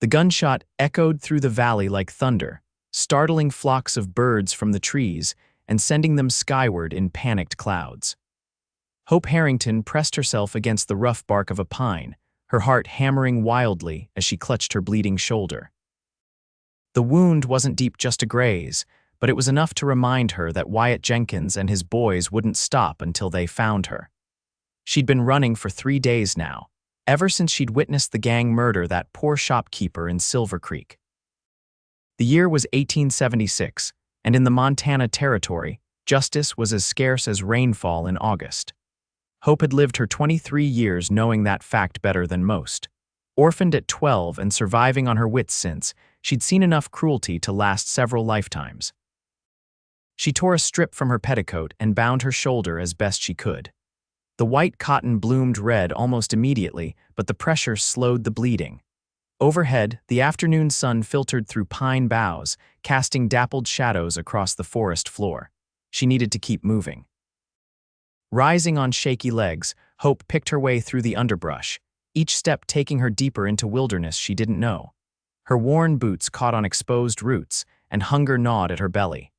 The gunshot echoed through the valley like thunder, startling flocks of birds from the trees and sending them skyward in panicked clouds. Hope Harrington pressed herself against the rough bark of a pine, her heart hammering wildly as she clutched her bleeding shoulder. The wound wasn't deep, just a graze, but it was enough to remind her that Wyatt Jenkins and his boys wouldn't stop until they found her. She'd been running for 3 days now, ever since she'd witnessed the gang murder that poor shopkeeper in Silver Creek. The year was 1876, and in the Montana Territory, justice was as scarce as rainfall in August. Hope had lived her 23 years knowing that fact better than most. Orphaned at 12 and surviving on her wits since, she'd seen enough cruelty to last several lifetimes. She tore a strip from her petticoat and bound her shoulder as best she could. The white cotton bloomed red almost immediately, but the pressure slowed the bleeding. Overhead, the afternoon sun filtered through pine boughs, casting dappled shadows across the forest floor. She needed to keep moving. Rising on shaky legs, Hope picked her way through the underbrush, each step taking her deeper into wilderness she didn't know. Her worn boots caught on exposed roots, and hunger gnawed at her belly.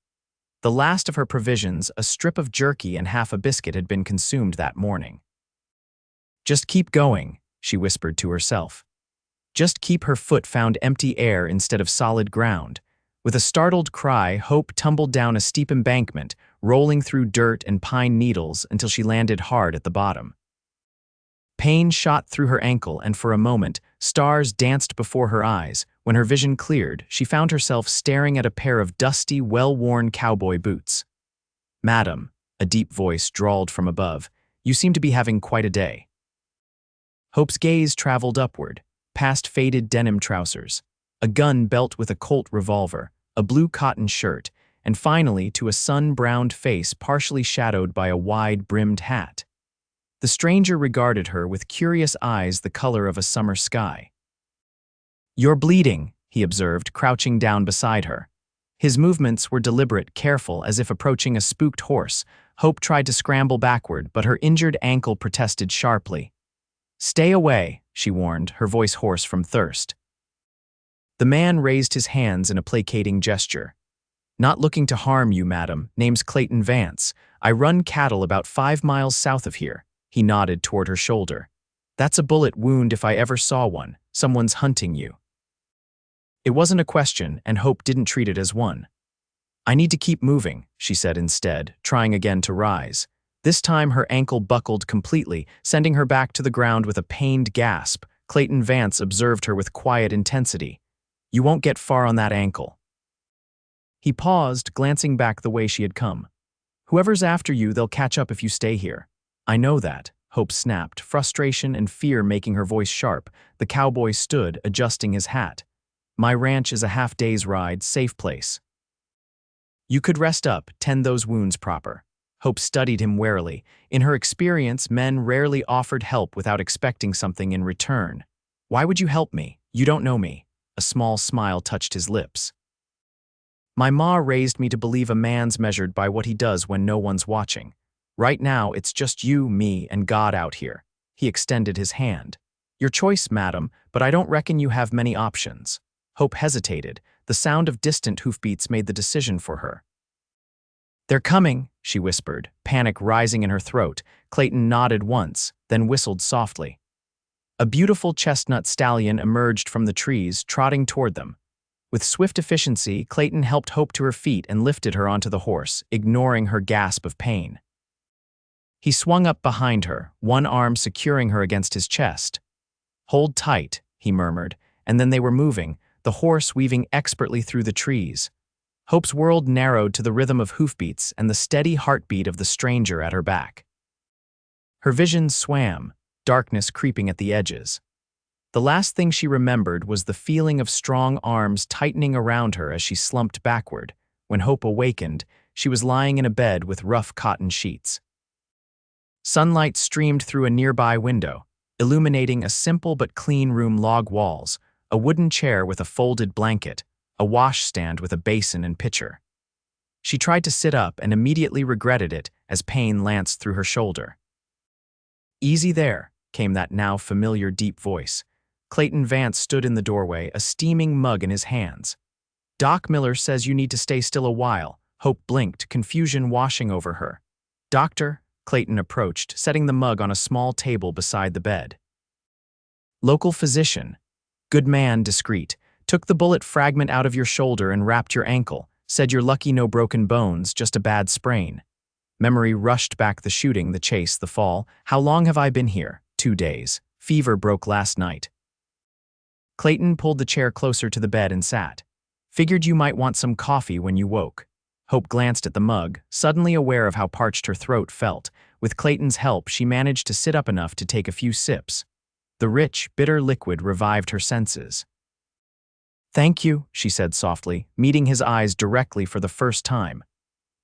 The last of her provisions, a strip of jerky and half a biscuit, had been consumed that morning. "Just keep going," she whispered to herself. Just keep. Her foot found empty air instead of solid ground. With a startled cry, Hope tumbled down a steep embankment, rolling through dirt and pine needles until she landed hard at the bottom. Pain shot through her ankle, and for a moment, stars danced before her eyes. When her vision cleared, she found herself staring at a pair of dusty, well-worn cowboy boots. "Madam," a deep voice drawled from above, "you seem to be having quite a day." Hope's gaze traveled upward, past faded denim trousers, a gun belt with a Colt revolver, a blue cotton shirt, and finally to a sun-browned face partially shadowed by a wide-brimmed hat. The stranger regarded her with curious eyes the color of a summer sky. "You're bleeding," he observed, crouching down beside her. His movements were deliberate, careful, as if approaching a spooked horse. Hope tried to scramble backward, but her injured ankle protested sharply. "Stay away," she warned, her voice hoarse from thirst. The man raised his hands in a placating gesture. "Not looking to harm you, madam. Name's Clayton Vance. I run cattle about 5 miles south of here." He nodded toward her shoulder. "That's a bullet wound if I ever saw one. Someone's hunting you." It wasn't a question, and Hope didn't treat it as one. "I need to keep moving," she said instead, trying again to rise. This time her ankle buckled completely, sending her back to the ground with a pained gasp. Clayton Vance observed her with quiet intensity. "You won't get far on that ankle." He paused, glancing back the way she had come. "Whoever's after you, they'll catch up if you stay here." "I know that," Hope snapped, frustration and fear making her voice sharp. The cowboy stood, adjusting his hat. "My ranch is a half-day's ride, safe place." "You could rest up, tend those wounds proper." Hope studied him warily. In her experience, men rarely offered help without expecting something in return. "Why would you help me? You don't know me." A small smile touched his lips. "My ma raised me to believe a man's measured by what he does when no one's watching. Right now, it's just you, me, and God out here." He extended his hand. "Your choice, madam, but I don't reckon you have many options." Hope hesitated. The sound of distant hoofbeats made the decision for her. "They're coming," she whispered, panic rising in her throat. Clayton nodded once, then whistled softly. A beautiful chestnut stallion emerged from the trees, trotting toward them. With swift efficiency, Clayton helped Hope to her feet and lifted her onto the horse, ignoring her gasp of pain. He swung up behind her, one arm securing her against his chest. "Hold tight," he murmured, and then they were moving, the horse weaving expertly through the trees. Hope's world narrowed to the rhythm of hoofbeats and the steady heartbeat of the stranger at her back. Her vision swam, darkness creeping at the edges. The last thing she remembered was the feeling of strong arms tightening around her as she slumped backward. When Hope awakened, she was lying in a bed with rough cotton sheets. Sunlight streamed through a nearby window, illuminating a simple but clean room, log walls, a wooden chair with a folded blanket, a washstand with a basin and pitcher. She tried to sit up and immediately regretted it as pain lanced through her shoulder. "Easy there," came that now familiar deep voice. Clayton Vance stood in the doorway, a steaming mug in his hands. "Doc Miller says you need to stay still a while." Hope blinked, confusion washing over her. "Doctor?" Clayton approached, setting the mug on a small table beside the bed. "Local physician. Good man, discreet. Took the bullet fragment out of your shoulder and wrapped your ankle. Said you're lucky no broken bones, just a bad sprain." Memory rushed back the shooting, the chase, the fall. "How long have I been here?" 2 days. Fever broke last night." Clayton pulled the chair closer to the bed and sat. "Figured you might want some coffee when you woke." Hope glanced at the mug, suddenly aware of how parched her throat felt. With Clayton's help, she managed to sit up enough to take a few sips. The rich, bitter liquid revived her senses. "Thank you," she said softly, meeting his eyes directly for the first time.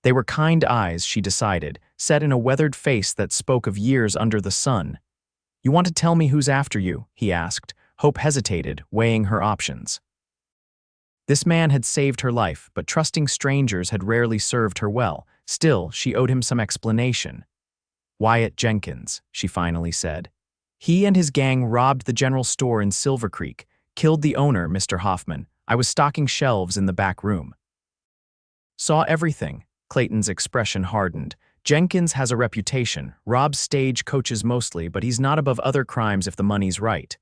They were kind eyes, she decided, set in a weathered face that spoke of years under the sun. "You want to tell me who's after you?" he asked. Hope hesitated, weighing her options. This man had saved her life, but trusting strangers had rarely served her well. Still, she owed him some explanation. "Wyatt Jenkins," she finally said. "He and his gang robbed the general store in Silver Creek, killed the owner, Mr. Hoffman. I was stocking shelves in the back room." "Saw everything." Clayton's expression hardened. "Jenkins has a reputation, robs stage coaches mostly, but he's not above other crimes if the money's right."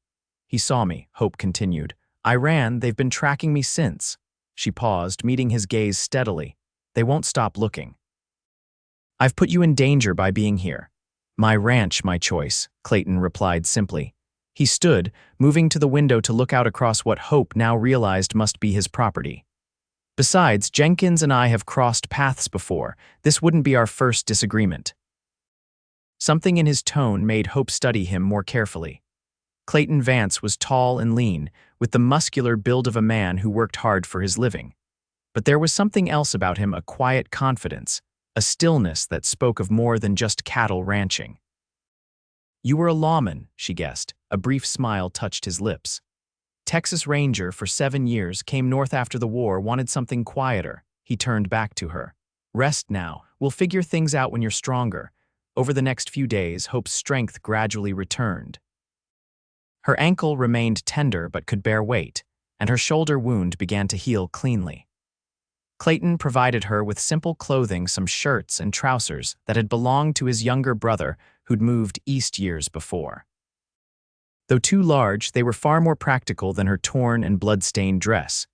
"He saw me," Hope continued. "I ran, they've been tracking me since." She paused, meeting his gaze steadily. "They won't stop looking." "I've put you in danger by being here." "My ranch, my choice," Clayton replied simply. He stood, moving to the window to look out across what Hope now realized must be his property. "Besides, Jenkins and I have crossed paths before. This wouldn't be our first disagreement." Something in his tone made Hope study him more carefully. Clayton Vance was tall and lean, with the muscular build of a man who worked hard for his living. But there was something else about him, a quiet confidence, a stillness that spoke of more than just cattle ranching. "You were a lawman," she guessed. A brief smile touched his lips. "Texas Ranger for 7 years, came north after the war, wanted something quieter." He turned back to her. "Rest now. We'll figure things out when you're stronger." Over the next few days, Hope's strength gradually returned. Her ankle remained tender but could bear weight, and her shoulder wound began to heal cleanly. Clayton provided her with simple clothing, some shirts and trousers that had belonged to his younger brother who'd moved east years before. Though too large, they were far more practical than her torn and blood-stained dress.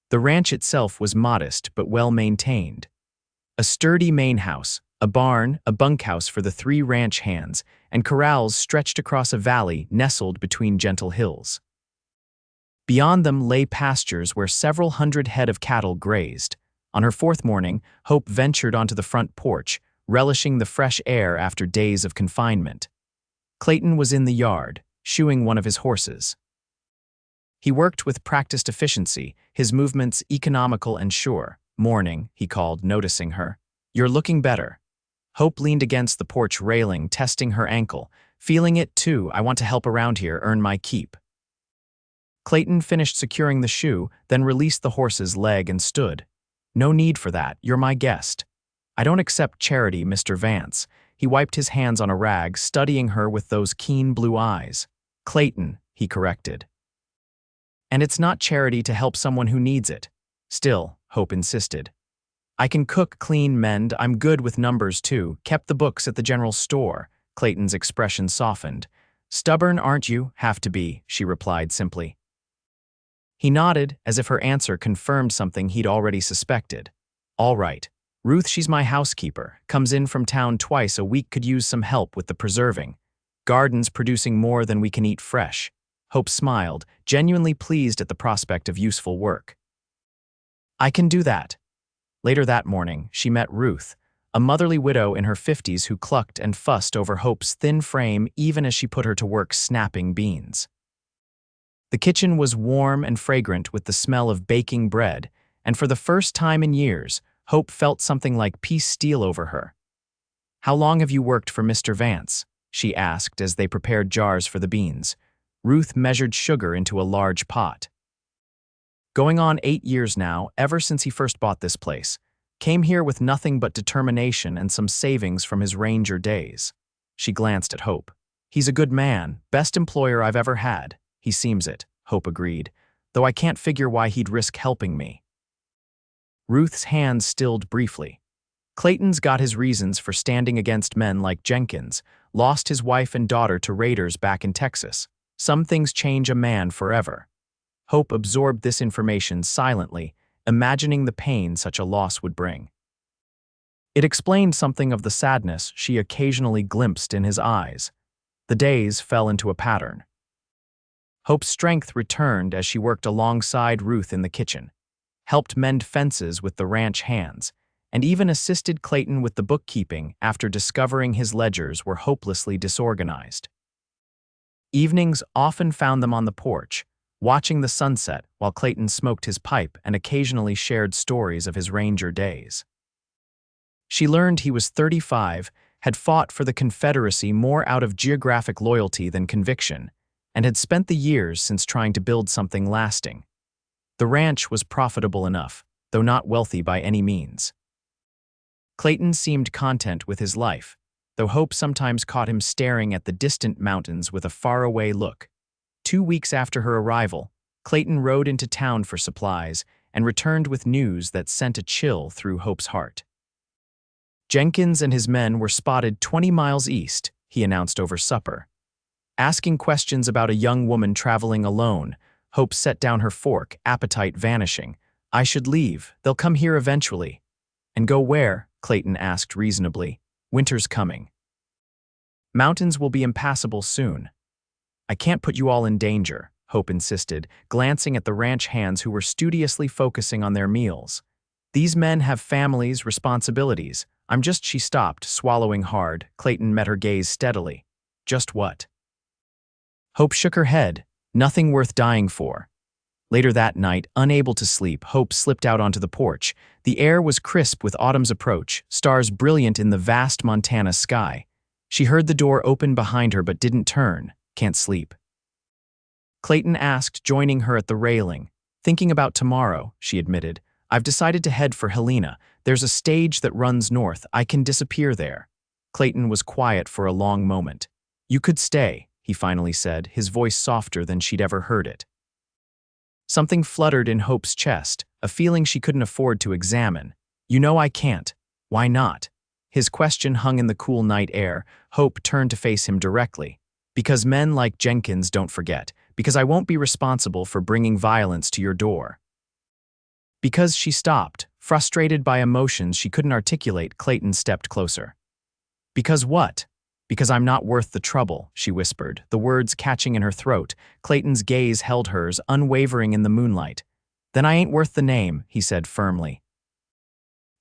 The ranch itself was modest but well-maintained. A sturdy main house, a barn, a bunkhouse for the 3 ranch hands, and corrals stretched across a valley nestled between gentle hills. Beyond them lay pastures where several hundred head of cattle grazed. On her 4th morning, Hope ventured onto the front porch, relishing the fresh air after days of confinement. Clayton was in the yard, shoeing one of his horses. He worked with practiced efficiency, his movements economical and sure. "Morning," he called, noticing her. "You're looking better." Hope leaned against the porch railing, testing her ankle. "Feeling it too. I want to help around here, earn my keep." Clayton finished securing the shoe, then released the horse's leg and stood. "No need for that. You're my guest." "I don't accept charity, Mr. Vance." He wiped his hands on a rag, studying her with those keen blue eyes. "Clayton," he corrected. "And it's not charity to help someone who needs it." "Still," Hope insisted. "I can cook, clean, mend. I'm good with numbers too. Kept the books at the general store." Clayton's expression softened. "Stubborn, aren't you?" "Have to be," she replied simply. He nodded, as if her answer confirmed something he'd already suspected. "All right. Ruth, she's my housekeeper. Comes in from town twice a week, could use some help with the preserving. Garden's producing more than we can eat fresh." Hope smiled, genuinely pleased at the prospect of useful work. "I can do that." Later that morning, she met Ruth, a motherly widow in her 50s who clucked and fussed over Hope's thin frame even as she put her to work snapping beans. The kitchen was warm and fragrant with the smell of baking bread, and for the first time in years, Hope felt something like peace steal over her. "How long have you worked for Mr. Vance?" she asked as they prepared jars for the beans. Ruth measured sugar into a large pot. "Going on 8 years now, ever since he first bought this place. Came here with nothing but determination and some savings from his ranger days." She glanced at Hope. "He's a good man, best employer I've ever had." He seems it, Hope agreed, though I can't figure why he'd risk helping me. Ruth's hands stilled briefly. Clayton's got his reasons for standing against men like Jenkins, lost his wife and daughter to raiders back in Texas. Some things change a man forever. Hope absorbed this information silently, imagining the pain such a loss would bring. It explained something of the sadness she occasionally glimpsed in his eyes. The days fell into a pattern. Hope's strength returned as she worked alongside Ruth in the kitchen, helped mend fences with the ranch hands, and even assisted Clayton with the bookkeeping after discovering his ledgers were hopelessly disorganized. Evenings often found them on the porch, watching the sunset while Clayton smoked his pipe and occasionally shared stories of his ranger days. She learned he was 35, had fought for the Confederacy more out of geographic loyalty than conviction, and had spent the years since trying to build something lasting. The ranch was profitable enough, though not wealthy by any means. Clayton seemed content with his life, though Hope sometimes caught him staring at the distant mountains with a faraway look. 2 weeks after her arrival, Clayton rode into town for supplies and returned with news that sent a chill through Hope's heart. Jenkins and his men were spotted 20 miles east, he announced over supper. Asking questions about a young woman traveling alone, Hope set down her fork, appetite vanishing. I should leave, they'll come here eventually. And go where? Clayton asked reasonably. Winter's coming. Mountains will be impassable soon. I can't put you all in danger, Hope insisted, glancing at the ranch hands who were studiously focusing on their meals. These men have families, responsibilities. She stopped, swallowing hard. Clayton met her gaze steadily. Just what? Hope shook her head. Nothing worth dying for. Later that night, unable to sleep, Hope slipped out onto the porch. The air was crisp with autumn's approach, stars brilliant in the vast Montana sky. She heard the door open behind her but didn't turn. Can't sleep. Clayton asked, joining her at the railing. Thinking about tomorrow, she admitted. I've decided to head for Helena. There's a stage that runs north. I can disappear there. Clayton was quiet for a long moment. You could stay, he finally said, his voice softer than she'd ever heard it. Something fluttered in Hope's chest, a feeling she couldn't afford to examine. You know I can't. Why not? His question hung in the cool night air. Hope turned to face him directly. Because men like Jenkins don't forget. Because I won't be responsible for bringing violence to your door. Because she stopped, frustrated by emotions she couldn't articulate. Clayton stepped closer. Because what? Because I'm not worth the trouble, she whispered, the words catching in her throat. Clayton's gaze held hers, unwavering in the moonlight. Then I ain't worth the name, he said firmly.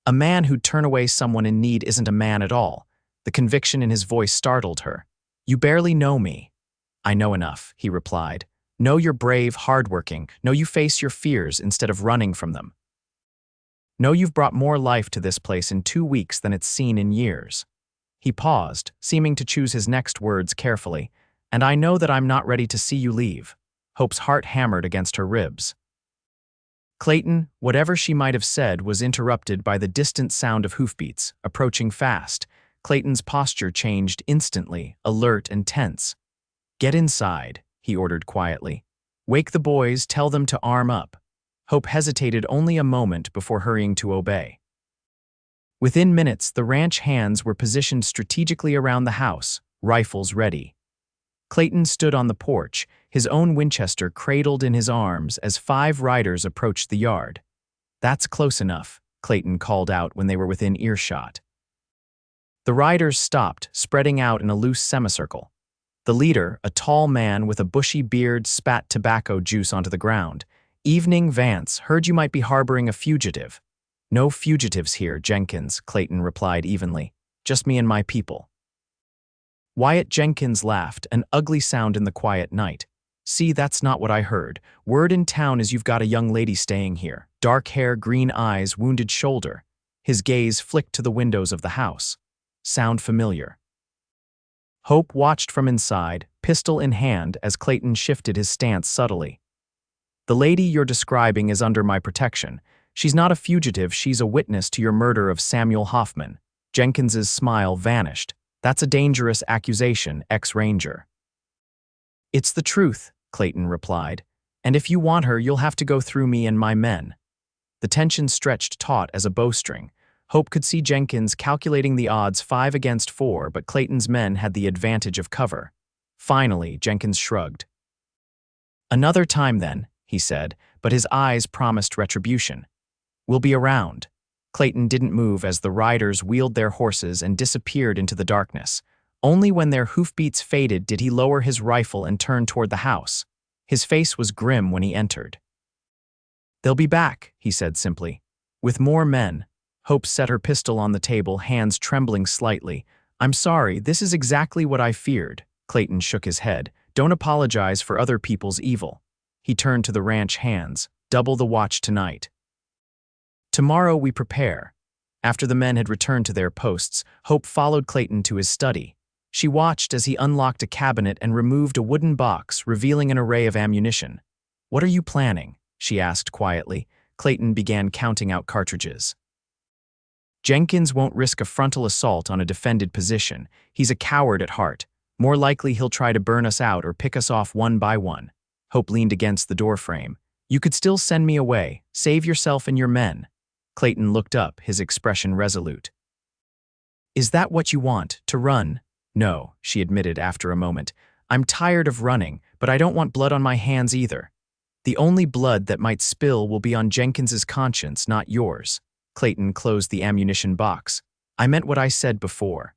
A man who'd turn away someone in need isn't a man at all. The conviction in his voice startled her. You barely know me. I know enough, he replied. Know you're brave, hardworking. Know you face your fears instead of running from them. Know you've brought more life to this place in 2 weeks than it's seen in years. He paused, seeming to choose his next words carefully. And I know that I'm not ready to see you leave. Hope's heart hammered against her ribs. Clayton, whatever she might have said, was interrupted by the distant sound of hoofbeats, approaching fast. Clayton's posture changed instantly, alert and tense. Get inside, he ordered quietly. Wake the boys, tell them to arm up. Hope hesitated only a moment before hurrying to obey. Within minutes, the ranch hands were positioned strategically around the house, rifles ready. Clayton stood on the porch, his own Winchester cradled in his arms as 5 riders approached the yard. That's close enough, Clayton called out when they were within earshot. The riders stopped, spreading out in a loose semicircle. The leader, a tall man with a bushy beard, spat tobacco juice onto the ground. Evening, Vance, heard you might be harboring a fugitive. No fugitives here, Jenkins, Clayton replied evenly. Just me and my people. Wyatt Jenkins laughed, an ugly sound in the quiet night. See, that's not what I heard. Word in town is you've got a young lady staying here. Dark hair, green eyes, wounded shoulder. His gaze flicked to the windows of the house. Sound familiar. Hope watched from inside, pistol in hand, as Clayton shifted his stance subtly. The lady you're describing is under my protection. She's not a fugitive, she's a witness to your murder of Samuel Hoffman. Jenkins's smile vanished. That's a dangerous accusation, ex-Ranger. It's the truth, Clayton replied. "And if you want her, you'll have to go through me and my men." The tension stretched taut as a bowstring. Hope could see Jenkins calculating the odds 5 against 4, but Clayton's men had the advantage of cover. Finally, Jenkins shrugged. "Another time then," he said, but his eyes promised retribution. "We'll be around." Clayton didn't move as the riders wheeled their horses and disappeared into the darkness. Only when their hoofbeats faded did he lower his rifle and turn toward the house. His face was grim when he entered. "They'll be back," he said simply. "With more men." Hope set her pistol on the table, hands trembling slightly. "I'm sorry, this is exactly what I feared." Clayton shook his head. "Don't apologize for other people's evil." He turned to the ranch hands. "Double the watch tonight. Tomorrow we prepare." After the men had returned to their posts, Hope followed Clayton to his study. She watched as he unlocked a cabinet and removed a wooden box, revealing an array of ammunition. "What are you planning?" she asked quietly. Clayton began counting out cartridges. "Jenkins won't risk a frontal assault on a defended position. He's a coward at heart. More likely he'll try to burn us out or pick us off one by one." Hope leaned against the doorframe. "You could still send me away. Save yourself and your men." Clayton looked up, his expression resolute. "Is that what you want, to run?" "No," she admitted after a moment. "I'm tired of running, but I don't want blood on my hands either. The only blood that might spill will be on Jenkins's conscience, not yours." Clayton closed the ammunition box. "I meant what I said before.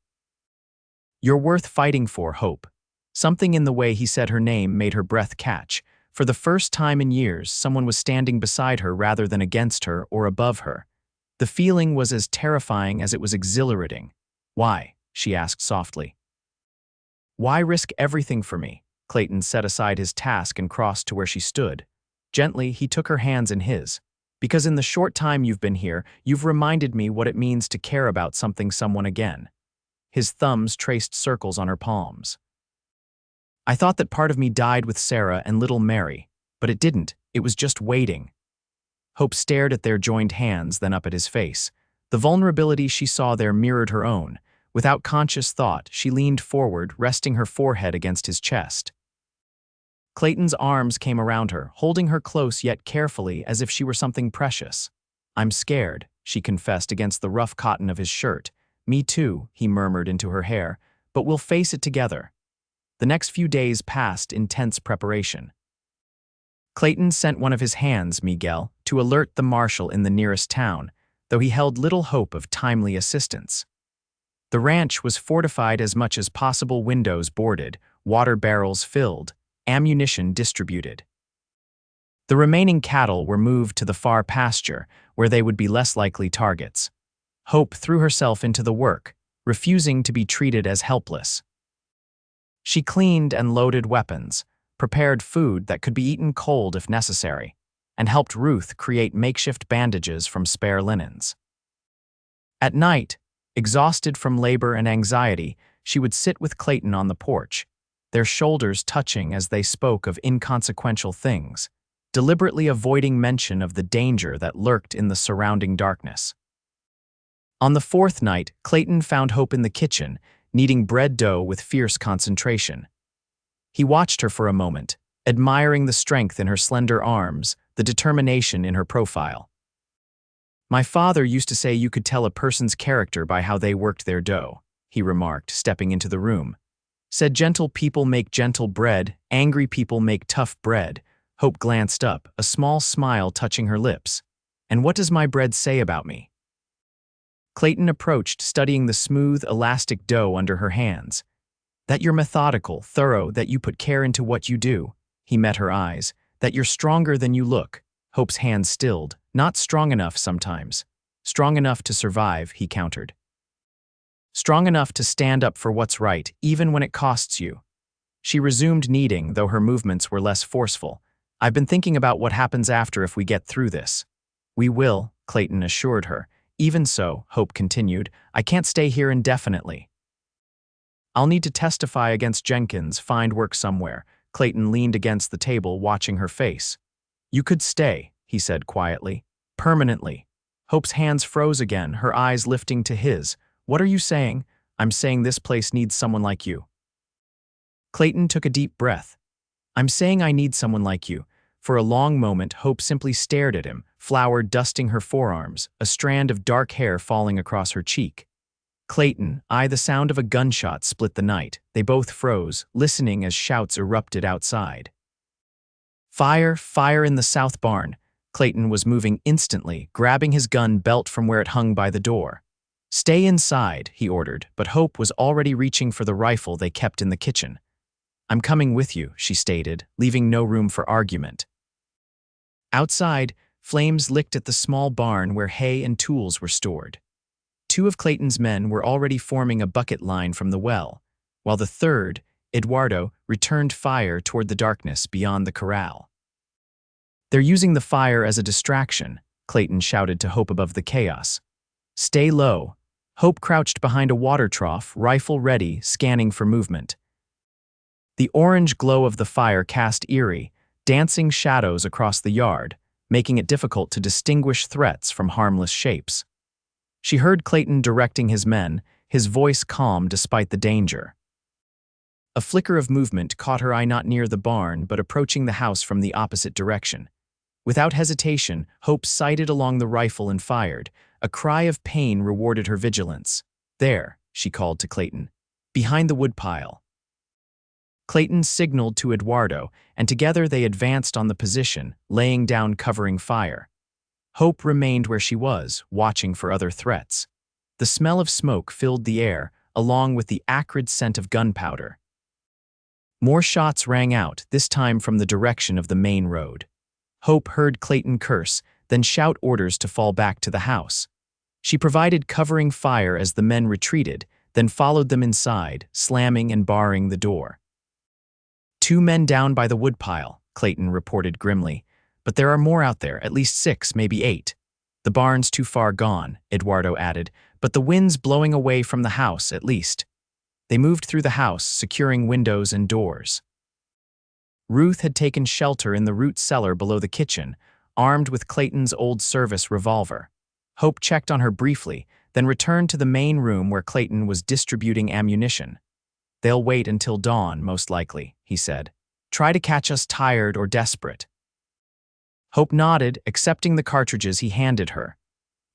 You're worth fighting for, Hope." Something in the way he said her name made her breath catch. For the first time in years, someone was standing beside her rather than against her or above her. The feeling was as terrifying as it was exhilarating. "Why?" she asked softly. "Why risk everything for me?" Clayton set aside his task and crossed to where she stood. Gently, he took her hands in his. "Because in the short time you've been here, you've reminded me what it means to care about someone again." His thumbs traced circles on her palms. "I thought that part of me died with Sarah and little Mary, but it didn't. It was just waiting." Hope stared at their joined hands, then up at his face. The vulnerability she saw there mirrored her own. Without conscious thought, she leaned forward, resting her forehead against his chest. Clayton's arms came around her, holding her close yet carefully as if she were something precious. "I'm scared," she confessed against the rough cotton of his shirt. "Me too," he murmured into her hair, "but we'll face it together." The next few days passed in tense preparation. Clayton sent one of his hands, Miguel, to alert the marshal in the nearest town, though he held little hope of timely assistance. The ranch was fortified as much as possible, windows boarded, water barrels filled, ammunition distributed. The remaining cattle were moved to the far pasture, where they would be less likely targets. Hope threw herself into the work, refusing to be treated as helpless. She cleaned and loaded weapons, prepared food that could be eaten cold if necessary, and helped Ruth create makeshift bandages from spare linens. At night, exhausted from labor and anxiety, she would sit with Clayton on the porch, their shoulders touching as they spoke of inconsequential things, deliberately avoiding mention of the danger that lurked in the surrounding darkness. On the fourth night, Clayton found Hope in the kitchen, kneading bread dough with fierce concentration. He watched her for a moment, admiring the strength in her slender arms, the determination in her profile. "My father used to say you could tell a person's character by how they worked their dough," he remarked, stepping into the room. "Said gentle people make gentle bread, angry people make tough bread." Hope glanced up, a small smile touching her lips. "And what does my bread say about me?" Clayton approached, studying the smooth, elastic dough under her hands. "That you're methodical, thorough, that you put care into what you do." He met her eyes. "That you're stronger than you look." Hope's hands stilled. "Not strong enough sometimes. Strong enough to survive," he countered. "Strong enough to stand up for what's right, even when it costs you." She resumed kneading, though her movements were less forceful. "I've been thinking about what happens after if we get through this." "We will," Clayton assured her. "Even so," Hope continued, "I can't stay here indefinitely. I'll need to testify against Jenkins, find work somewhere." Clayton leaned against the table, watching her face. "You could stay," he said quietly. "Permanently." Hope's hands froze again, her eyes lifting to his. "What are you saying?" "I'm saying this place needs someone like you." Clayton took a deep breath. I'm saying I need someone like you. For a long moment, Hope simply stared at him, flour dusting her forearms, a strand of dark hair falling across her cheek. Clayton, the sound of a gunshot split the night. They both froze, listening as shouts erupted outside. Fire, fire in the south barn. Clayton was moving instantly, grabbing his gun belt from where it hung by the door. Stay inside, he ordered, but Hope was already reaching for the rifle they kept in the kitchen. I'm coming with you, she stated, leaving no room for argument. Outside, flames licked at the small barn where hay and tools were stored. Two of Clayton's men were already forming a bucket line from the well, while the third, Eduardo, returned fire toward the darkness beyond the corral. They're using the fire as a distraction, Clayton shouted to Hope above the chaos. Stay low. Hope crouched behind a water trough, rifle ready, scanning for movement. The orange glow of the fire cast eerie, dancing shadows across the yard, making it difficult to distinguish threats from harmless shapes. She heard Clayton directing his men, his voice calm despite the danger. A flicker of movement caught her eye, not near the barn, but approaching the house from the opposite direction. Without hesitation, Hope sighted along the rifle and fired. A cry of pain rewarded her vigilance. There, she called to Clayton. Behind the woodpile. Clayton signaled to Eduardo, and together they advanced on the position, laying down covering fire. Hope remained where she was, watching for other threats. The smell of smoke filled the air, along with the acrid scent of gunpowder. More shots rang out, this time from the direction of the main road. Hope heard Clayton curse, then shout orders to fall back to the house. She provided covering fire as the men retreated, then followed them inside, slamming and barring the door. 2 men down by the woodpile, Clayton reported grimly. But there are more out there, at least 6, maybe 8. The barn's too far gone, Eduardo added, but the wind's blowing away from the house, at least. They moved through the house, securing windows and doors. Ruth had taken shelter in the root cellar below the kitchen, armed with Clayton's old service revolver. Hope checked on her briefly, then returned to the main room where Clayton was distributing ammunition. They'll wait until dawn, most likely, he said. Try to catch us tired or desperate. Hope nodded, accepting the cartridges he handed her.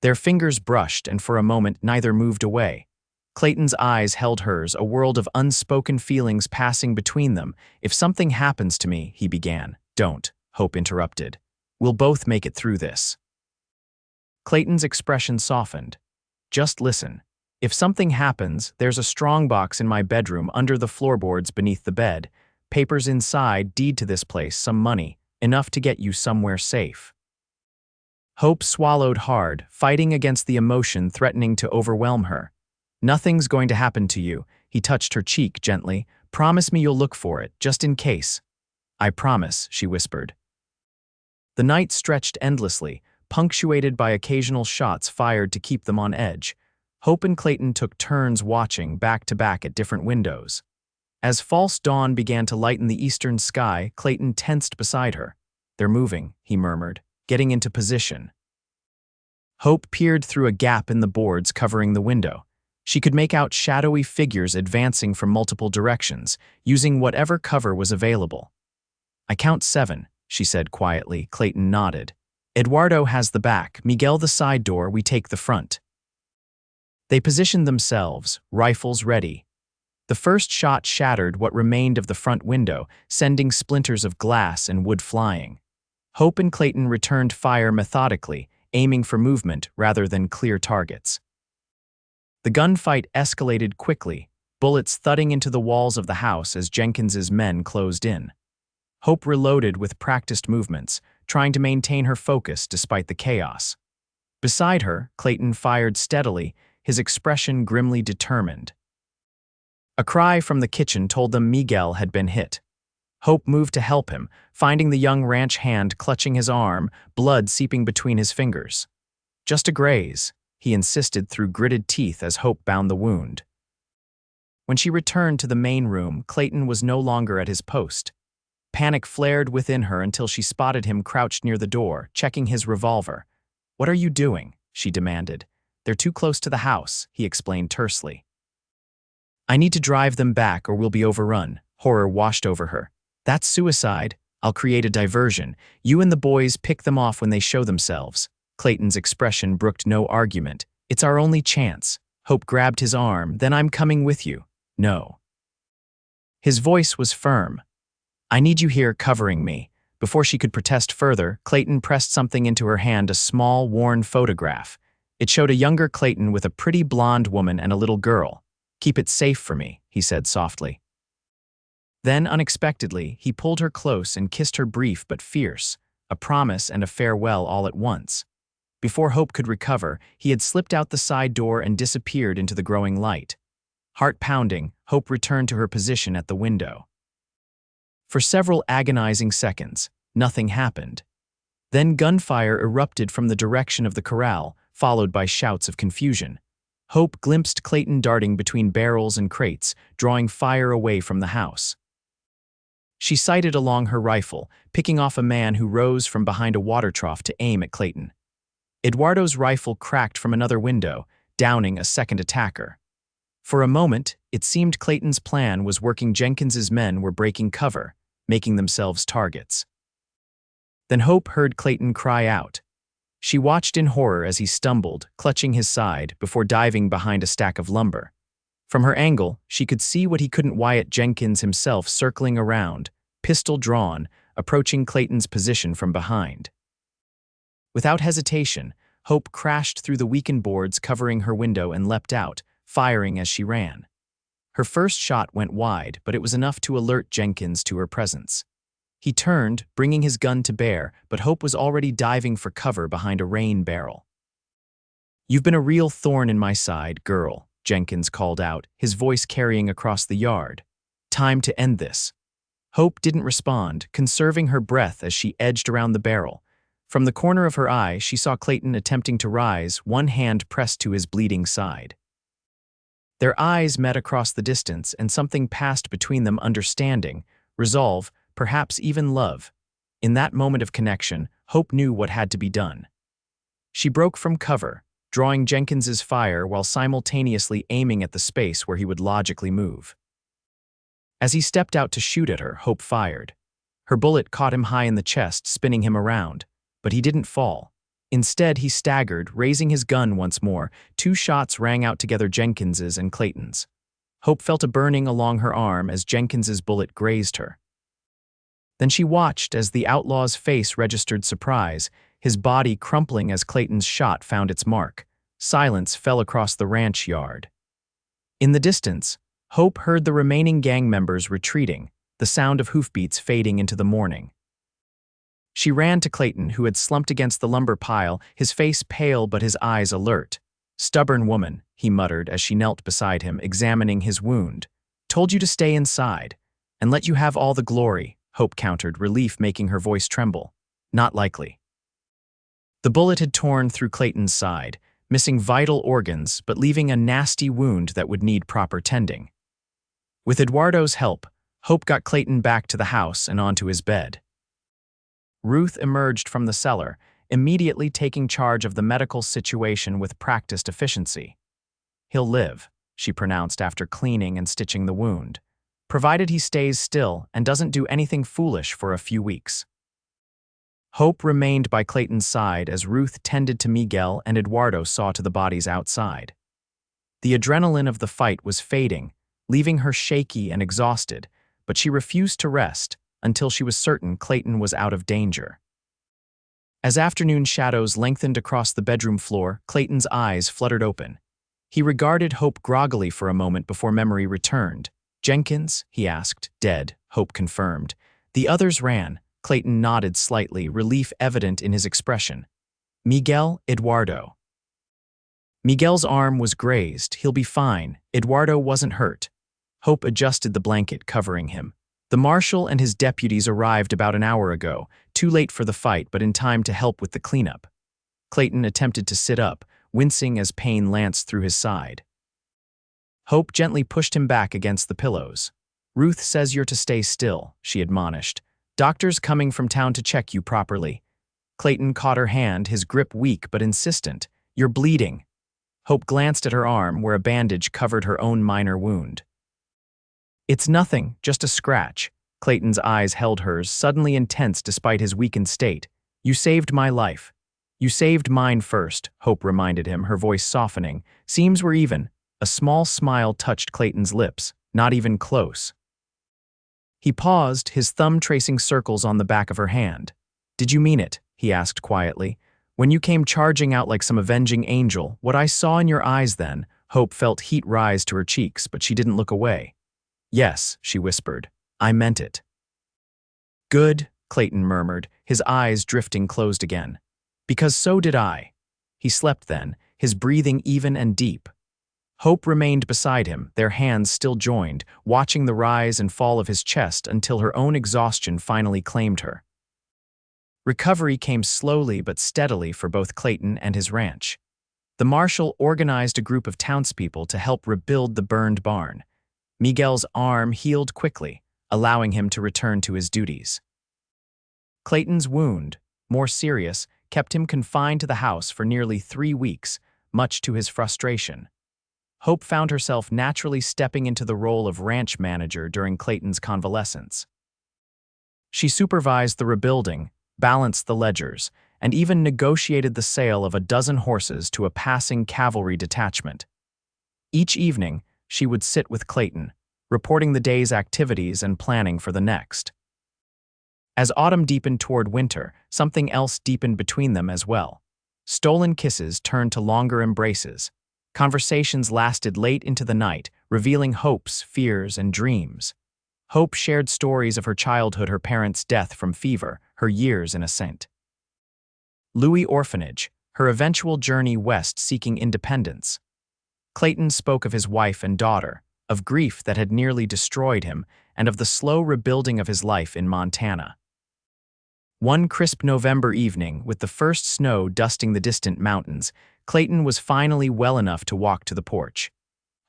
Their fingers brushed, and for a moment neither moved away. Clayton's eyes held hers, a world of unspoken feelings passing between them. If something happens to me, he began. Don't, Hope interrupted. We'll both make it through this. Clayton's expression softened. Just listen. If something happens, there's a strongbox in my bedroom under the floorboards beneath the bed. Papers inside, deed to this place, some money, enough to get you somewhere safe. Hope swallowed hard, fighting against the emotion threatening to overwhelm her. Nothing's going to happen to you, he touched her cheek gently. Promise me you'll look for it, just in case. I promise, she whispered. The night stretched endlessly, punctuated by occasional shots fired to keep them on edge. Hope and Clayton took turns watching back to back at different windows. As false dawn began to lighten the eastern sky, Clayton tensed beside her. They're moving, he murmured, getting into position. Hope peered through a gap in the boards covering the window. She could make out shadowy figures advancing from multiple directions, using whatever cover was available. I count 7, she said quietly. Clayton nodded. Eduardo has the back, Miguel the side door, we take the front. They positioned themselves, rifles ready. The first shot shattered what remained of the front window, sending splinters of glass and wood flying. Hope and Clayton returned fire methodically, aiming for movement rather than clear targets. The gunfight escalated quickly, bullets thudding into the walls of the house as Jenkins's men closed in. Hope reloaded with practiced movements, trying to maintain her focus despite the chaos. Beside her, Clayton fired steadily, his expression grimly determined. A cry from the kitchen told them Miguel had been hit. Hope moved to help him, finding the young ranch hand clutching his arm, blood seeping between his fingers. Just a graze, he insisted through gritted teeth as Hope bound the wound. When she returned to the main room, Clayton was no longer at his post. Panic flared within her until she spotted him crouched near the door, checking his revolver. What are you doing? She demanded. They're too close to the house, he explained tersely. I need to drive them back or we'll be overrun. Horror washed over her. That's suicide. I'll create a diversion. You and the boys pick them off when they show themselves. Clayton's expression brooked no argument. It's our only chance. Hope grabbed his arm. Then I'm coming with you. No. His voice was firm. I need you here covering me. Before she could protest further, Clayton pressed something into her hand, a small, worn photograph. It showed a younger Clayton with a pretty blonde woman and a little girl. Keep it safe for me, he said softly. Then, unexpectedly, he pulled her close and kissed her brief but fierce, a promise and a farewell all at once. Before Hope could recover, he had slipped out the side door and disappeared into the growing light. Heart pounding, Hope returned to her position at the window. For several agonizing seconds, nothing happened. Then gunfire erupted from the direction of the corral, followed by shouts of confusion. Hope glimpsed Clayton darting between barrels and crates, drawing fire away from the house. She sighted along her rifle, picking off a man who rose from behind a water trough to aim at Clayton. Eduardo's rifle cracked from another window, downing a second attacker. For a moment, it seemed Clayton's plan was working. Jenkins's men were breaking cover, making themselves targets. Then Hope heard Clayton cry out. She watched in horror as he stumbled, clutching his side, before diving behind a stack of lumber. From her angle, she could see what he couldn't: Wyatt Jenkins himself circling around, pistol drawn, approaching Clayton's position from behind. Without hesitation, Hope crashed through the weakened boards covering her window and leapt out, firing as she ran. Her first shot went wide, but it was enough to alert Jenkins to her presence. He turned, bringing his gun to bear, but Hope was already diving for cover behind a rain barrel. You've been a real thorn in my side, girl, Jenkins called out, his voice carrying across the yard. Time to end this. Hope didn't respond, conserving her breath as she edged around the barrel. From the corner of her eye, she saw Clayton attempting to rise, one hand pressed to his bleeding side. Their eyes met across the distance, and something passed between them: understanding, resolve, perhaps even love. In that moment of connection, Hope knew what had to be done. She broke from cover, drawing Jenkins's fire while simultaneously aiming at the space where he would logically move. As he stepped out to shoot at her, Hope fired. Her bullet caught him high in the chest, spinning him around, but he didn't fall. Instead, he staggered, raising his gun once more. Two shots rang out together, Jenkins's and Clayton's. Hope felt a burning along her arm as Jenkins's bullet grazed her. Then she watched as the outlaw's face registered surprise, his body crumpling as Clayton's shot found its mark. Silence fell across the ranch yard. In the distance, Hope heard the remaining gang members retreating, the sound of hoofbeats fading into the morning. She ran to Clayton, who had slumped against the lumber pile, his face pale but his eyes alert. Stubborn woman, he muttered as she knelt beside him, examining his wound. Told you to stay inside, and let you have all the glory, Hope countered, relief making her voice tremble. Not likely. The bullet had torn through Clayton's side, missing vital organs but leaving a nasty wound that would need proper tending. With Eduardo's help, Hope got Clayton back to the house and onto his bed. Ruth emerged from the cellar, immediately taking charge of the medical situation with practiced efficiency. He'll live, she pronounced after cleaning and stitching the wound, provided he stays still and doesn't do anything foolish for a few weeks. Hope remained by Clayton's side as Ruth tended to Miguel and Eduardo saw to the bodies outside. The adrenaline of the fight was fading, leaving her shaky and exhausted, but she refused to rest until she was certain Clayton was out of danger. As afternoon shadows lengthened across the bedroom floor, Clayton's eyes fluttered open. He regarded Hope groggily for a moment before memory returned. Jenkins, he asked. Dead, Hope confirmed. The others ran. Clayton nodded slightly, relief evident in his expression. Miguel, Eduardo. Miguel's arm was grazed. He'll be fine. Eduardo wasn't hurt. Hope adjusted the blanket covering him. The marshal and his deputies arrived about an hour ago, too late for the fight but in time to help with the cleanup. Clayton attempted to sit up, wincing as pain lanced through his side. Hope gently pushed him back against the pillows. Ruth says you're to stay still, she admonished. Doctor's coming from town to check you properly. Clayton caught her hand, his grip weak but insistent. You're bleeding. Hope glanced at her arm where a bandage covered her own minor wound. It's nothing, just a scratch. Clayton's eyes held hers, suddenly intense despite his weakened state. You saved my life. You saved mine first, Hope reminded him, her voice softening. Seems we're even. A small smile touched Clayton's lips, not even close. He paused, his thumb tracing circles on the back of her hand. Did you mean it? He asked quietly. When you came charging out like some avenging angel, what I saw in your eyes then, Hope felt heat rise to her cheeks, but she didn't look away. Yes, she whispered. I meant it. Good, Clayton murmured, his eyes drifting closed again. Because so did I. He slept then, his breathing even and deep. Hope remained beside him, their hands still joined, watching the rise and fall of his chest until her own exhaustion finally claimed her. Recovery came slowly but steadily for both Clayton and his ranch. The marshal organized a group of townspeople to help rebuild the burned barn. Miguel's arm healed quickly, allowing him to return to his duties. Clayton's wound, more serious, kept him confined to the house for nearly 3 weeks, much to his frustration. Hope found herself naturally stepping into the role of ranch manager during Clayton's convalescence. She supervised the rebuilding, balanced the ledgers, and even negotiated the sale of a dozen horses to a passing cavalry detachment. Each evening, she would sit with Clayton, reporting the day's activities and planning for the next. As autumn deepened toward winter, something else deepened between them as well. Stolen kisses turned to longer embraces. Conversations lasted late into the night, revealing hopes, fears, and dreams. Hope shared stories of her childhood, her parents' death from fever, her years in Ascent. Louis Orphanage, her eventual journey west seeking independence. Clayton spoke of his wife and daughter, of grief that had nearly destroyed him, and of the slow rebuilding of his life in Montana. One crisp November evening, with the first snow dusting the distant mountains, Clayton was finally well enough to walk to the porch.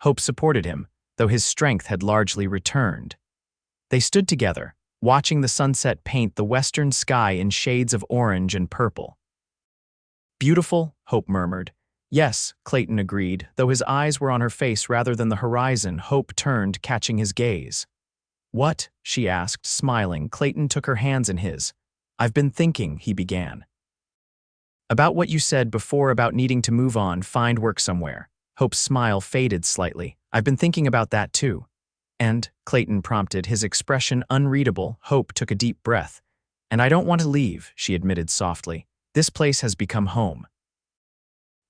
Hope supported him, though his strength had largely returned. They stood together, watching the sunset paint the western sky in shades of orange and purple. Beautiful, Hope murmured. Yes, Clayton agreed, though his eyes were on her face rather than the horizon. Hope turned, catching his gaze. What? She asked, smiling. Clayton took her hands in his. I've been thinking, he began. About what you said before about needing to move on, find work somewhere. Hope's smile faded slightly. I've been thinking about that too. And, Clayton prompted, his expression unreadable. Hope took a deep breath. And I don't want to leave, she admitted softly. This place has become home.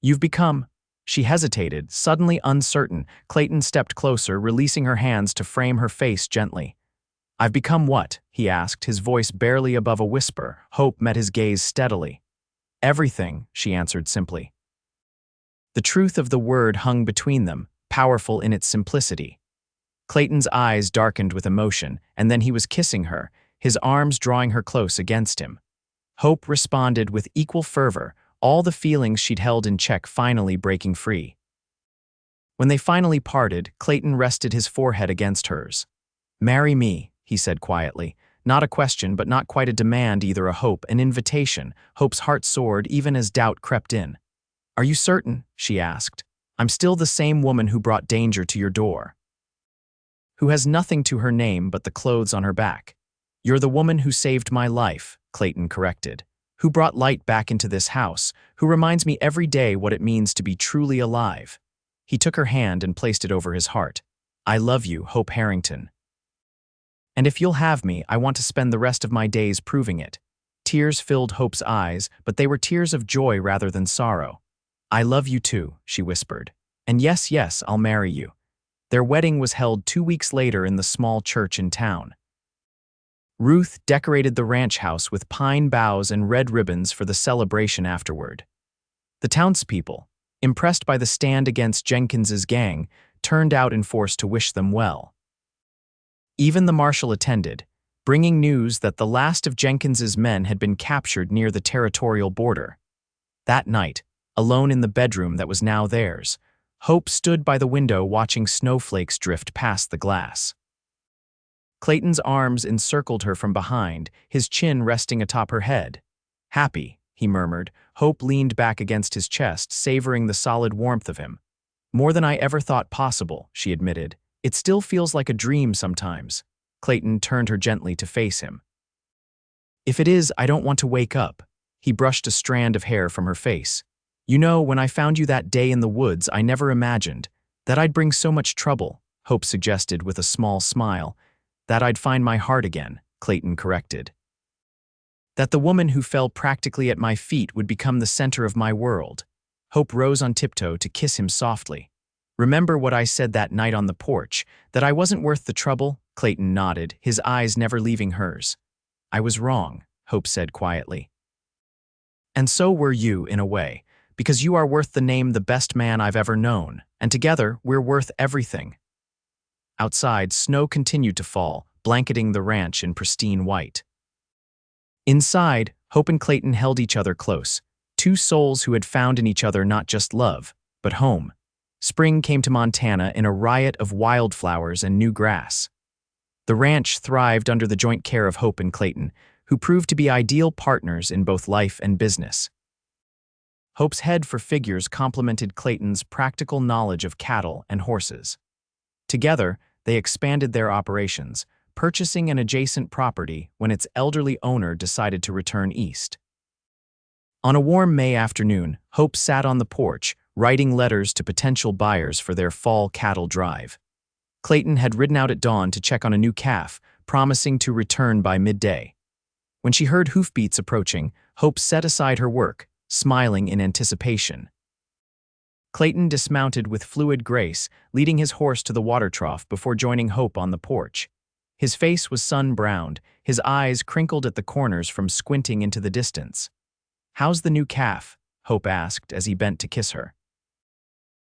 You've become... She hesitated, suddenly uncertain. Clayton stepped closer, releasing her hands to frame her face gently. I've become what? He asked, his voice barely above a whisper. Hope met his gaze steadily. Everything, she answered simply. The truth of the word hung between them, powerful in its simplicity. Clayton's eyes darkened with emotion, and then he was kissing her, his arms drawing her close against him. Hope responded with equal fervor, all the feelings she'd held in check finally breaking free. When they finally parted, Clayton rested his forehead against hers. Marry me, he said quietly. Not a question, but not quite a demand either, a hope, an invitation. Hope's heart soared even as doubt crept in. Are you certain? She asked. I'm still the same woman who brought danger to your door. Who has nothing to her name but the clothes on her back. You're the woman who saved my life, Clayton corrected. Who brought light back into this house, who reminds me every day what it means to be truly alive. He took her hand and placed it over his heart. I love you, Hope Harrington. And if you'll have me, I want to spend the rest of my days proving it. Tears filled Hope's eyes, but they were tears of joy rather than sorrow. I love you too, she whispered. And yes, yes, I'll marry you. Their wedding was held 2 weeks later in the small church in town. Ruth decorated the ranch house with pine boughs and red ribbons for the celebration afterward. The townspeople, impressed by the stand against Jenkins's gang, turned out in force to wish them well. Even the marshal attended, bringing news that the last of Jenkins's men had been captured near the territorial border. That night, alone in the bedroom that was now theirs, Hope stood by the window watching snowflakes drift past the glass. Clayton's arms encircled her from behind, his chin resting atop her head. Happy, he murmured. Hope leaned back against his chest, savoring the solid warmth of him. More than I ever thought possible, she admitted. It still feels like a dream sometimes. Clayton turned her gently to face him. If it is, I don't want to wake up. He brushed a strand of hair from her face. You know, when I found you that day in the woods, I never imagined that I'd bring so much trouble, Hope suggested with a small smile. That I'd find my heart again, Clayton corrected. That the woman who fell practically at my feet would become the center of my world. Hope rose on tiptoe to kiss him softly. Remember what I said that night on the porch, that I wasn't worth the trouble? Clayton nodded, his eyes never leaving hers. I was wrong, Hope said quietly. And so were you, in a way, because you are worth the name the best man I've ever known, and together we're worth everything. Outside, snow continued to fall, blanketing the ranch in pristine white. Inside, Hope and Clayton held each other close, two souls who had found in each other not just love, but home. Spring came to Montana in a riot of wildflowers and new grass. The ranch thrived under the joint care of Hope and Clayton, who proved to be ideal partners in both life and business. Hope's head for figures complemented Clayton's practical knowledge of cattle and horses. Together, they expanded their operations, purchasing an adjacent property when its elderly owner decided to return east. On a warm May afternoon, Hope sat on the porch, writing letters to potential buyers for their fall cattle drive. Clayton had ridden out at dawn to check on a new calf, promising to return by midday. When she heard hoofbeats approaching, Hope set aside her work, smiling in anticipation. Clayton dismounted with fluid grace, leading his horse to the water trough before joining Hope on the porch. His face was sun-browned, his eyes crinkled at the corners from squinting into the distance. "How's the new calf?" Hope asked as he bent to kiss her.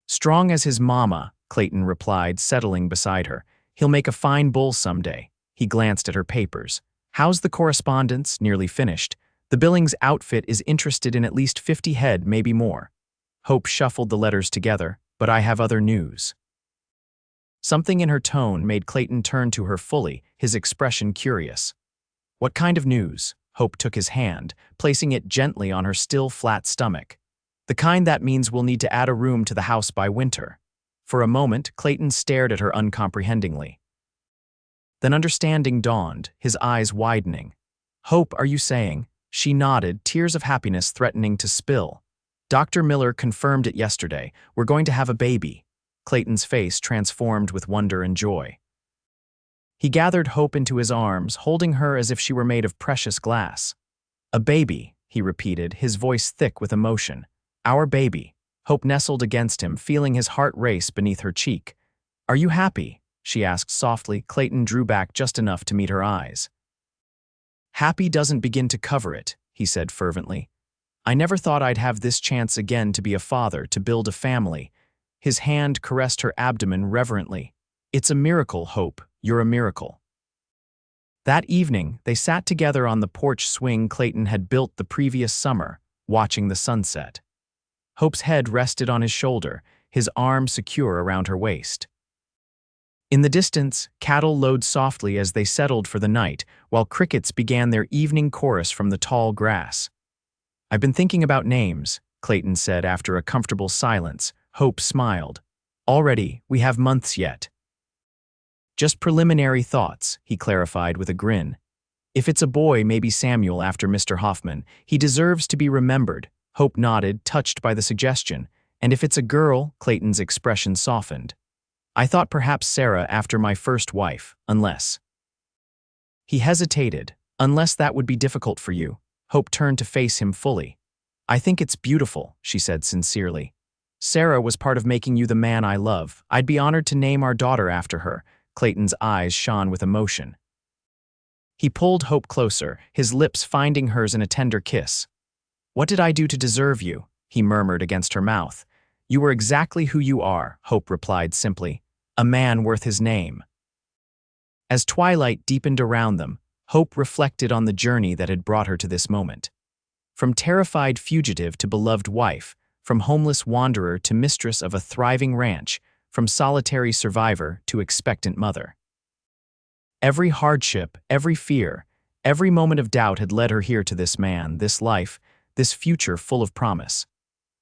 "Strong as his mama," Clayton replied, settling beside her. "He'll make a fine bull someday." He glanced at her papers. "How's the correspondence?" Nearly finished. "The Billings outfit is interested in at least 50 head, maybe more." Hope shuffled the letters together. "But I have other news." Something in her tone made Clayton turn to her fully, his expression curious. "What kind of news?" Hope took his hand, placing it gently on her still flat stomach. "The kind that means we'll need to add a room to the house by winter." For a moment, Clayton stared at her uncomprehendingly. Then understanding dawned, his eyes widening. "Hope, are you saying?" She nodded, tears of happiness threatening to spill. "Dr. Miller confirmed it yesterday. We're going to have a baby." Clayton's face transformed with wonder and joy. He gathered Hope into his arms, holding her as if she were made of precious glass. "A baby," he repeated, his voice thick with emotion. "Our baby." Hope nestled against him, feeling his heart race beneath her cheek. "Are you happy?" she asked softly. Clayton drew back just enough to meet her eyes. "Happy doesn't begin to cover it," he said fervently. "I never thought I'd have this chance again to be a father, to build a family." His hand caressed her abdomen reverently. "It's a miracle, Hope. You're a miracle." That evening, they sat together on the porch swing Clayton had built the previous summer, watching the sunset. Hope's head rested on his shoulder, his arm secure around her waist. In the distance, cattle lowed softly as they settled for the night, while crickets began their evening chorus from the tall grass. "I've been thinking about names," Clayton said after a comfortable silence. Hope smiled. "Already, we have months yet." "Just preliminary thoughts," he clarified with a grin. "If it's a boy, maybe Samuel after Mr. Hoffman. He deserves to be remembered." Hope nodded, touched by the suggestion. "And if it's a girl," Clayton's expression softened. "I thought perhaps Sarah after my first wife, unless—" He hesitated. "Unless that would be difficult for you." Hope turned to face him fully. "I think it's beautiful," she said sincerely. "Sarah was part of making you the man I love. I'd be honored to name our daughter after her." Clayton's eyes shone with emotion. He pulled Hope closer, his lips finding hers in a tender kiss. "What did I do to deserve you?" he murmured against her mouth. "You were exactly who you are," Hope replied simply. "A man worth his name." As twilight deepened around them, Hope reflected on the journey that had brought her to this moment. From terrified fugitive to beloved wife, from homeless wanderer to mistress of a thriving ranch, from solitary survivor to expectant mother. Every hardship, every fear, every moment of doubt had led her here to this man, this life, this future full of promise.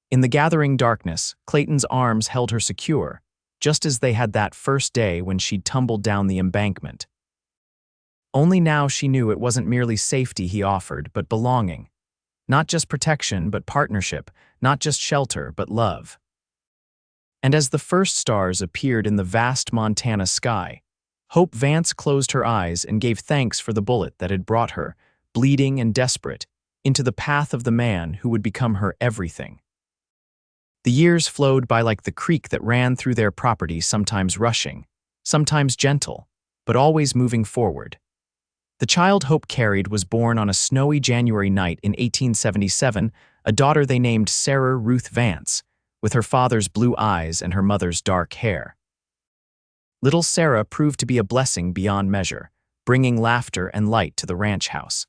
In the gathering darkness, Clayton's arms held her secure, just as they had that first day when she'd tumbled down the embankment. Only now she knew it wasn't merely safety he offered, but belonging. Not just protection, but partnership. Not just shelter, but love. And as the first stars appeared in the vast Montana sky, Hope Vance closed her eyes and gave thanks for the bullet that had brought her, bleeding and desperate, into the path of the man who would become her everything. The years flowed by like the creek that ran through their property, sometimes rushing, sometimes gentle, but always moving forward. The child Hope carried was born on a snowy January night in 1877, a daughter they named Sarah Ruth Vance, with her father's blue eyes and her mother's dark hair. Little Sarah proved to be a blessing beyond measure, bringing laughter and light to the ranch house.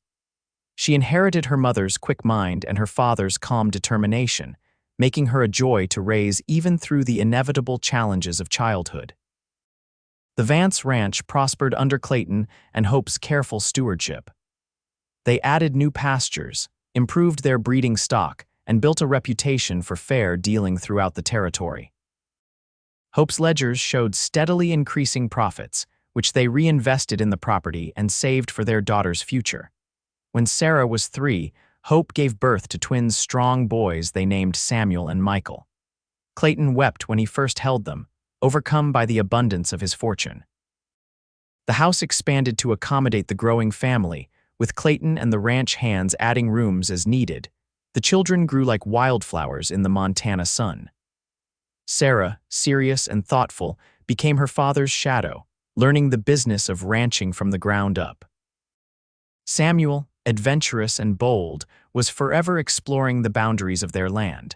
She inherited her mother's quick mind and her father's calm determination, making her a joy to raise even through the inevitable challenges of childhood. The Vance Ranch prospered under Clayton and Hope's careful stewardship. They added new pastures, improved their breeding stock, and built a reputation for fair dealing throughout the territory. Hope's ledgers showed steadily increasing profits, which they reinvested in the property and saved for their daughter's future. When Sarah was 3, Hope gave birth to twins strong boys they named Samuel and Michael. Clayton wept when he first held them, overcome by the abundance of his fortune. The house expanded to accommodate the growing family, with Clayton and the ranch hands adding rooms as needed. The children grew like wildflowers in the Montana sun. Sarah, serious and thoughtful, became her father's shadow, learning the business of ranching from the ground up. Samuel, adventurous and bold, was forever exploring the boundaries of their land.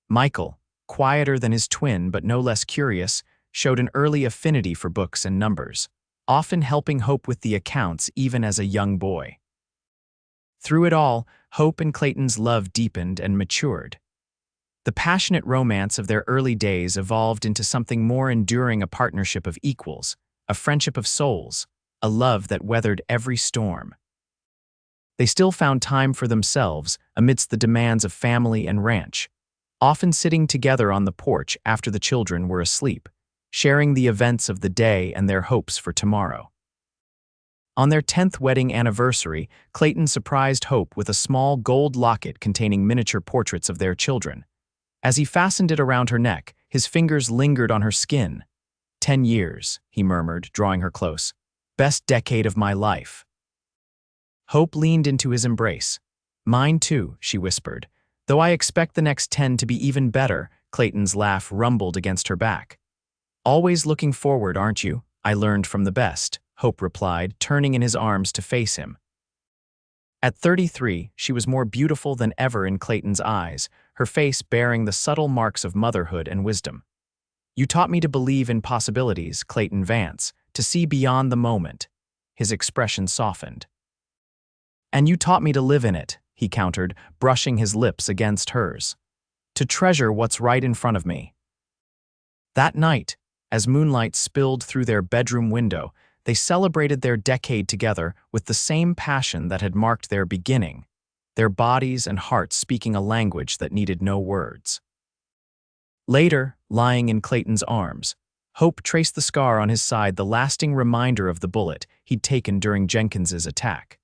Michael, quieter than his twin but no less curious, showed an early affinity for books and numbers, often helping Hope with the accounts even as a young boy. Through it all, Hope and Clayton's love deepened and matured. The passionate romance of their early days evolved into something more enduring, a partnership of equals, a friendship of souls, a love that weathered every storm. They still found time for themselves amidst the demands of family and ranch, often sitting together on the porch after the children were asleep, sharing the events of the day and their hopes for tomorrow. On their 10th wedding anniversary, Clayton surprised Hope with a small gold locket containing miniature portraits of their children. As he fastened it around her neck, his fingers lingered on her skin. 10 years, he murmured, drawing her close. Best decade of my life. Hope leaned into his embrace. Mine too, she whispered. Though I expect the next 10 to be even better, Clayton's laugh rumbled against her back. Always looking forward, aren't you? I learned from the best, Hope replied, turning in his arms to face him. At 33, she was more beautiful than ever in Clayton's eyes, her face bearing the subtle marks of motherhood and wisdom. You taught me to believe in possibilities, Clayton Vance, to see beyond the moment. His expression softened. And you taught me to live in it, he countered, brushing his lips against hers. To treasure what's right in front of me. That night, as moonlight spilled through their bedroom window, they celebrated their decade together with the same passion that had marked their beginning, their bodies and hearts speaking a language that needed no words. Later, lying in Clayton's arms, Hope traced the scar on his side, the lasting reminder of the bullet he'd taken during Jenkins's attack.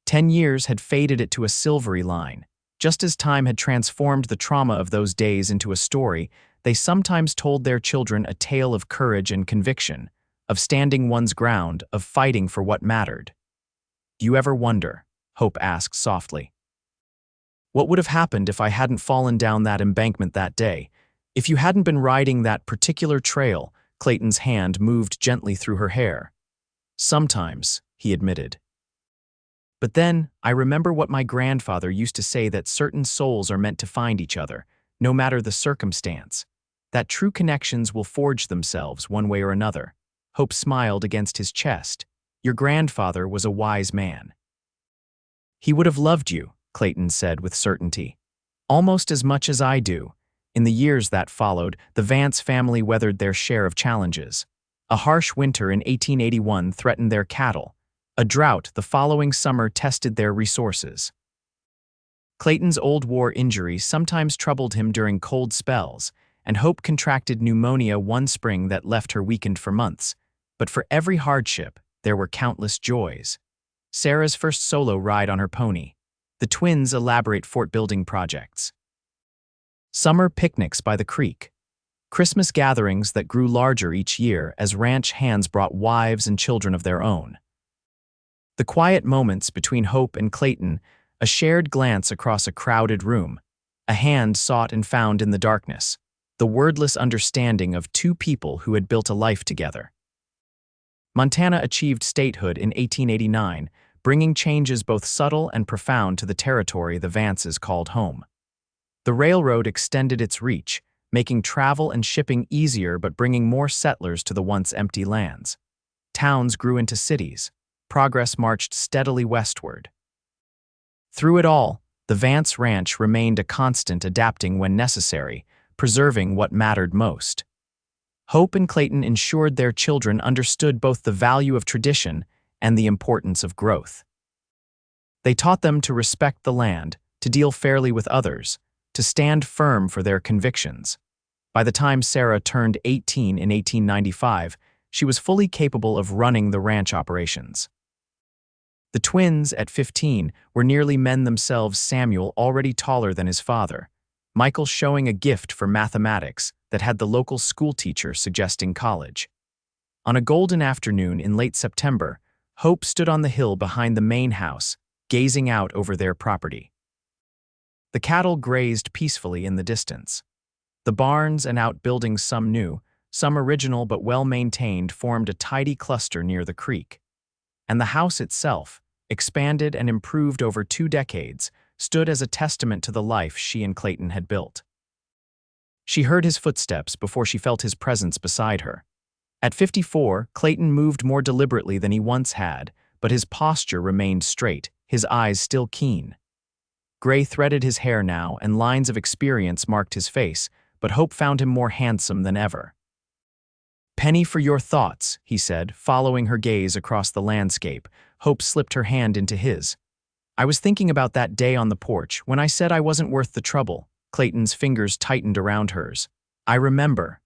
10 years had faded it to a silvery line. Just as time had transformed the trauma of those days into a story, they sometimes told their children a tale of courage and conviction, of standing one's ground, of fighting for what mattered. Do you ever wonder, Hope asked softly, what would have happened if I hadn't fallen down that embankment that day? If you hadn't been riding that particular trail? Clayton's hand moved gently through her hair. Sometimes, he admitted. But then, I remember what my grandfather used to say, that certain souls are meant to find each other, no matter the circumstance. That true connections will forge themselves one way or another. Hope smiled against his chest. Your grandfather was a wise man. He would have loved you, Clayton said with certainty. Almost as much as I do. In the years that followed, the Vance family weathered their share of challenges. A harsh winter in 1881 threatened their cattle. A drought the following summer tested their resources. Clayton's old war injuries sometimes troubled him during cold spells, and Hope contracted pneumonia one spring that left her weakened for months. But for every hardship, there were countless joys. Sarah's first solo ride on her pony. The twins' elaborate fort-building projects. Summer picnics by the creek. Christmas gatherings that grew larger each year as ranch hands brought wives and children of their own. The quiet moments between Hope and Clayton, a shared glance across a crowded room, a hand sought and found in the darkness, the wordless understanding of two people who had built a life together. Montana achieved statehood in 1889, bringing changes both subtle and profound to the territory the Vances called home. The railroad extended its reach, making travel and shipping easier but bringing more settlers to the once empty lands. Towns grew into cities. Progress marched steadily westward. Through it all, the Vance Ranch remained a constant, adapting when necessary, preserving what mattered most. Hope and Clayton ensured their children understood both the value of tradition and the importance of growth. They taught them to respect the land, to deal fairly with others, to stand firm for their convictions. By the time Sarah turned 18 in 1895, she was fully capable of running the ranch operations. The twins, at 15, were nearly men themselves, Samuel already taller than his father, Michael showing a gift for mathematics that had the local schoolteacher suggesting college. On a golden afternoon in late September, Hope stood on the hill behind the main house, gazing out over their property. The cattle grazed peacefully in the distance. The barns and outbuildings, some new, some original but well-maintained, formed a tidy cluster near the creek. And the house itself, expanded and improved over 2 decades, stood as a testament to the life she and Clayton had built. She heard his footsteps before she felt his presence beside her. At 54, Clayton moved more deliberately than he once had, but his posture remained straight, his eyes still keen. Gray threaded his hair now, and lines of experience marked his face, but Hope found him more handsome than ever. "Penny for your thoughts," he said, following her gaze across the landscape. Hope slipped her hand into his. "I was thinking about that day on the porch, when I said I wasn't worth the trouble." Clayton's fingers tightened around hers. "I remember.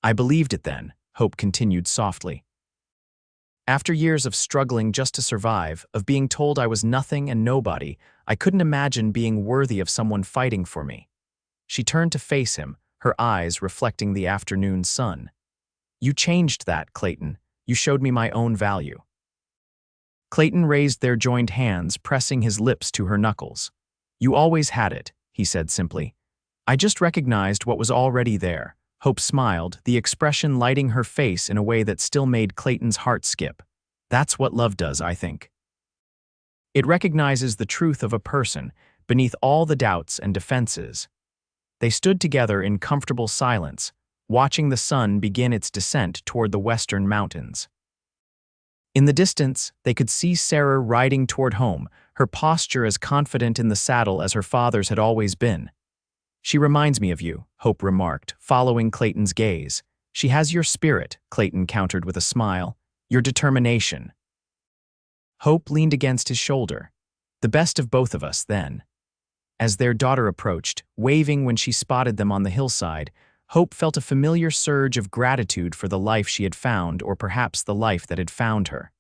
I believed it then," Hope continued softly. "After years of struggling just to survive, of being told I was nothing and nobody, I couldn't imagine being worthy of someone fighting for me." She turned to face him, her eyes reflecting the afternoon sun. "You changed that, Clayton. You showed me my own value." Clayton raised their joined hands, pressing his lips to her knuckles. "You always had it," he said simply. "I just recognized what was already there." Hope smiled, the expression lighting her face in a way that still made Clayton's heart skip. "That's what love does, I think. It recognizes the truth of a person, beneath all the doubts and defenses." They stood together in comfortable silence, watching the sun begin its descent toward the western mountains. In the distance, they could see Sarah riding toward home, her posture as confident in the saddle as her father's had always been. "She reminds me of you," Hope remarked, following Clayton's gaze. "She has your spirit," Clayton countered with a smile, "your determination." Hope leaned against his shoulder. "The best of both of us, then." As their daughter approached, waving when she spotted them on the hillside, Hope felt a familiar surge of gratitude for the life she had found, or perhaps the life that had found her.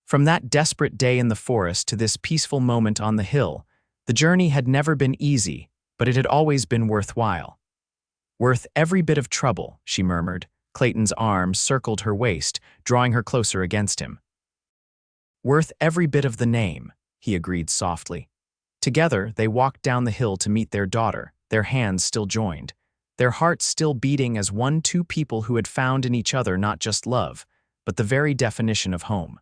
From that desperate day in the forest to this peaceful moment on the hill, the journey had never been easy, but it had always been worthwhile. "Worth every bit of trouble," she murmured. Clayton's arm circled her waist, drawing her closer against him. "Worth every bit of the name," he agreed softly. Together, they walked down the hill to meet their daughter, their hands still joined, their hearts still beating as one, two people who had found in each other not just love, but the very definition of home.